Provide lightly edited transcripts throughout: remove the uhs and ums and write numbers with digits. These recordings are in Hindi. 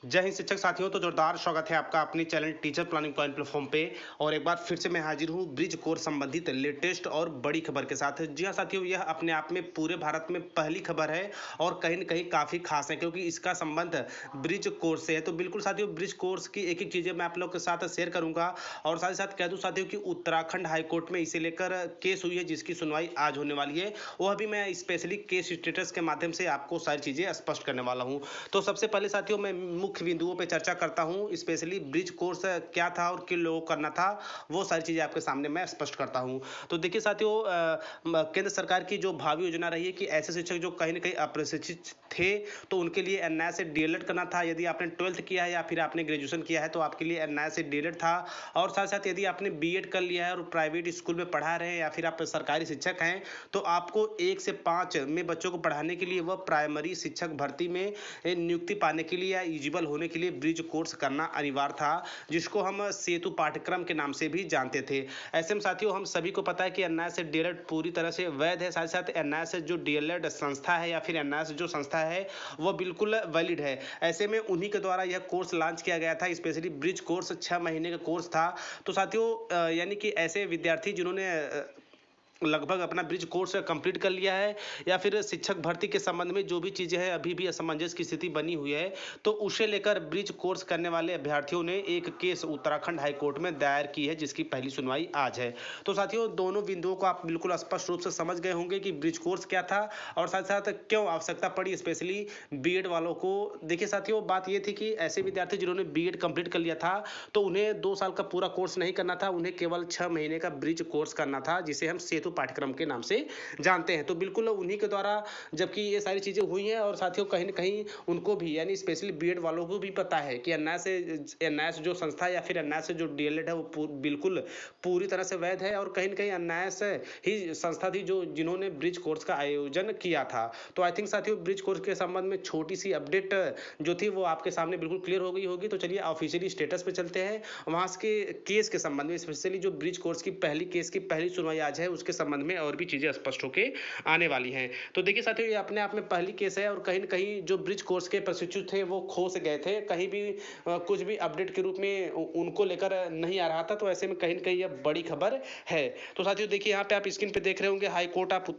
जय हिंद शिक्षक साथियों। तो जोरदार स्वागत है आपका अपने channel teacher planning point platform पे। और एक बार फिर से मैं हाजिर हूँ ब्रिज कोर्स संबंधित लेटेस्ट और बड़ी खबर के साथ। जी हाँ साथियों, यह अपने आप में पूरे भारत में पहली खबर है और कहीं न कहीं काफ़ी खास है क्योंकि इसका संबंध ब्रिज कोर्स से है। तो बिल्कुल साथियों, ब्रिज कोर्स की एक एक चीज़ें मैं आप लोग के साथ शेयर करूँगा और साथ ही साथ कह दूँ साथियों कि उत्तराखंड हाईकोर्ट में इसे लेकर केस हुई है जिसकी सुनवाई आज होने वाली है। वह भी मैं स्पेशली केस स्टेटस के माध्यम से आपको सारी चीज़ें स्पष्ट करने वाला हूँ। तो सबसे पहले साथियों, मैं मुख्य बिंदुओं पे चर्चा करता हूँ। स्पेशली ब्रिज कोर्स क्या था और किन लोगों को करना था, वो सारी चीज़ें आपके सामने मैं स्पष्ट करता हूँ। तो देखिए साथियों, केंद्र सरकार की जो भावी योजना रही है कि ऐसे शिक्षक जो कहीं न कहीं अप्रशिक्षित थे, तो उनके लिए एनआईए से डीएलएड करना था। यदि आपने 12th किया है या फिर आपने ग्रेजुएशन किया है तो आपके लिए एनआईए से डीएलएड था। और साथ-साथ यदि आपने बीएड कर लिया है और प्राइवेट स्कूल में पढ़ा रहे हैं या फिर आप सरकारी शिक्षक हैं, तो आपको 1 से 5 में बच्चों को पढ़ाने के लिए वह प्राइमरी शिक्षक भर्ती में नियुक्ति पाने के लिए या एलिजिबल होने के लिए ब्रिज कोर्स करना अनिवार्य था, जिसको हम सेतु पाठ्यक्रम के नाम से भी जानते थे। ऐसे में साथियों, हम सभी को पता है कि एनआईए से डीएलएड पूरी तरह से वैध है। साथ ही साथ एनआईए से जो डीएलएड संस्था है या फिर एनआईए से जो संस्था है वह बिल्कुल वैलिड है। ऐसे में उन्हीं के द्वारा यह कोर्स लॉन्च किया गया था। स्पेशली ब्रिज कोर्स 6 महीने का कोर्स था। तो साथियों, यानी कि ऐसे विद्यार्थी जिन्होंने लगभग अपना ब्रिज कोर्स कंप्लीट कर लिया है या फिर शिक्षक भर्ती के संबंध में जो भी चीज़ें हैं अभी भी असमंजस की स्थिति बनी हुई है, तो उसे लेकर ब्रिज कोर्स करने वाले अभ्यर्थियों ने एक केस उत्तराखंड हाईकोर्ट में दायर की है जिसकी पहली सुनवाई आज है। तो साथियों, दोनों बिंदुओं को आप बिल्कुल स्पष्ट रूप से समझ गए होंगे कि ब्रिज कोर्स क्या था और साथ साथ क्यों आवश्यकता पड़ी स्पेशली बीएड वालों को। देखिए साथियों, बात ये थी कि ऐसे विद्यार्थी जिन्होंने बीएड कंप्लीट कर लिया था तो उन्हें 2 साल का पूरा कोर्स नहीं करना था, उन्हें केवल 6 महीने का ब्रिज कोर्स करना था जिसे हम सेतु पाठ्यक्रम के नाम से जानते हैं। तो बिल्कुल उन्हीं के द्वारा जबकि ये सारी चीज़ें हुई हैं और साथियों कहीं न कहीं उनको भी यानी स्पेशली बीएड वालों को भी पता है कि एनआईए से जो संस्था है या फिर एनआईए से जो डीएलएड है वो बिल्कुल पूरी तरह से वैध है और कहीं न कहीं एनआईए से ही संस्था थी जो जिन्होंने ब्रिज कोर्स का आयोजन किया था। तो आई थिंक साथियों, ब्रिज कोर्स के संबंध में छोटी-सी अपडेट जो थी वो आपके सामने बिल्कुल क्लियर हो गई होगी। तो चलिए ऑफिशियली स्टेटस पे चलते हैं। वहाँ के केस के संबंध में स्पेशली जो ब्रिज कोर्स की पहली केस की पहली सुनवाई आज है उसके संबंध में और भी चीज़ें स्पष्ट होके आने वाली हैं। तो देखिए साथियों, ये अपने आप में पहली केस है और कहीं न कहीं जो ब्रिज कोर्स के प्रशिक्षुत थे वो खो से गए थे। कहीं भी कुछ भी अपडेट के रूप में उनको लेकर नहीं आ रहा था। तो ऐसे में कहीं न कहीं यह बड़ी खबर है। तो साथियों देखिए, यहाँ पे आप स्क्रीन पे देख रहे होंगे high court of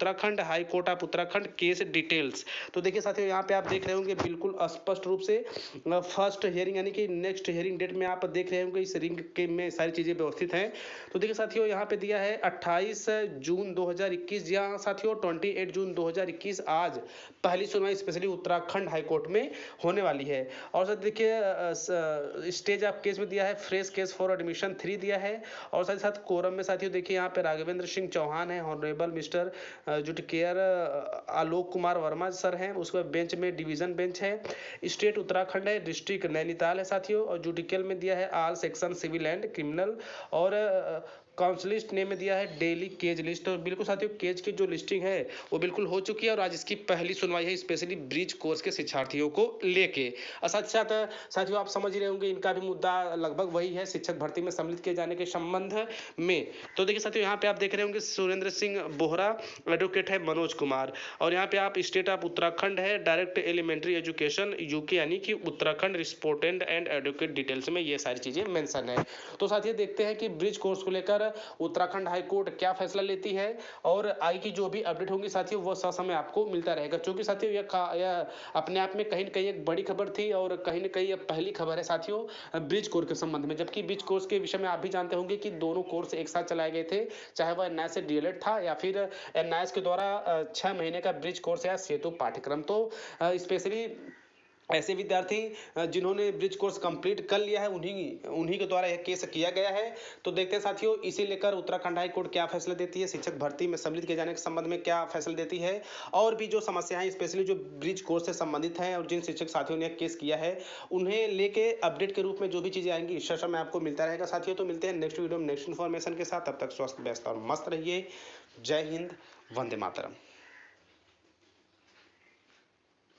Uttarakhand case details. तो देखिए साथियों, यहाँ पे आप देख रहे होंगे बिल्कुल स्पष्ट रूप से फर्स्ट हियरिंग यानी कि नेक्स्ट हियरिंग डेट में आप देख रहे होंगे इस रिंग के में सारी चीज़ें व्यवस्थित हैं। तो देखिए साथियों, यहाँ पे दिया है 28 जून 2021। जी हाँ साथियों, 28 जून 2021 आज पहली सुनवाई स्पेशली उत्तराखंड हाईकोर्ट में होने वाली है। और सर देखिए, स्टेज ऑफ केस में दिया है फ्रेश केस फॉर एडमिशन 3 दिया है। और साथ ही साथ कोरम में साथियों देखिए यहाँ पे राघवेंद्र सिंह चौहान है, honourable mister judicial Alok Kumar Verma sir हैं। उसके बाद बेंच में डिवीजन बेंच है, स्टेट उत्तराखंड है, डिस्ट्रिक्ट नैनीताल है साथियों। और जुडिशियल में दिया है all section civil and criminal. और काउंसलिस्ट ने में दिया है डेली केज लिस्ट। और बिल्कुल साथियों, केज की जो लिस्टिंग है वो बिल्कुल हो चुकी है और आज इसकी पहली सुनवाई है स्पेशली ब्रिज कोर्स के शिक्षार्थियों को लेके। और साथ साथ साथियों, आप समझ रहे होंगे इनका भी मुद्दा लगभग वही है शिक्षक भर्ती में सम्मिलित किए जाने के संबंध में। तो देखिए साथियों, यहाँ पे आप देख रहे होंगे सुरेंद्र सिंह बोहरा, एडवोकेट है मनोज कुमार। और यहाँ पे आप स्टेट ऑफ उत्तराखंड है, डायरेक्ट एलिमेंट्री एजुकेशन यूके यानी कि Uttarakhand respondent and advocate details में ये सारी चीजें मेंशन है। तो साथियों देखते हैं कि ब्रिज कोर्स को लेकर उत्तराखंड हाईकोर्ट क्या फैसला लेती है और आगे की जो भी अपडेट होंगी साथियों वो ससमय आपको मिलता रहेगा। क्योंकि साथियों यह अपने आप में कहीं न कहीं एक बड़ी खबर थी और कहीं न कहीं यह पहली खबर है साथियों ब्रिज कोर्स के संबंध में। जबकि ब्रिज कोर्स के विषय में आप भी जानते होंगे कि दोनों कोर्स एक साथ चलाए गए थे, चाहे वह एनआईए से डीएलएड था या फिर एनआईए के द्वारा 6 महीने का ब्रिज कोर्स या सेतु पाठ्यक्रम। तो स्पेशली ऐसे विद्यार्थी जिन्होंने ब्रिज कोर्स कंप्लीट कर लिया है उन्हीं के द्वारा यह केस किया गया है। तो देखते हैं साथियों, इसी लेकर उत्तराखंड हाई कोर्ट क्या फैसला देती है, शिक्षक भर्ती में सम्मिलित किए जाने के संबंध में क्या फैसला देती है और भी जो समस्याएं स्पेशली जो ब्रिज कोर्स से संबंधित हैं और जिन शिक्षक साथियों ने केस किया है उन्हें लेके अपडेट के रूप में जो भी चीजें आएंगी इस समय आपको मिलता रहेगा साथियों। तो मिलते हैं नेक्स्ट वीडियो में नेक्स्ट इन्फॉर्मेशन के साथ। तब तक स्वस्थ व्यस्त और मस्त रहिए। जय हिंद, वंदे मातरम।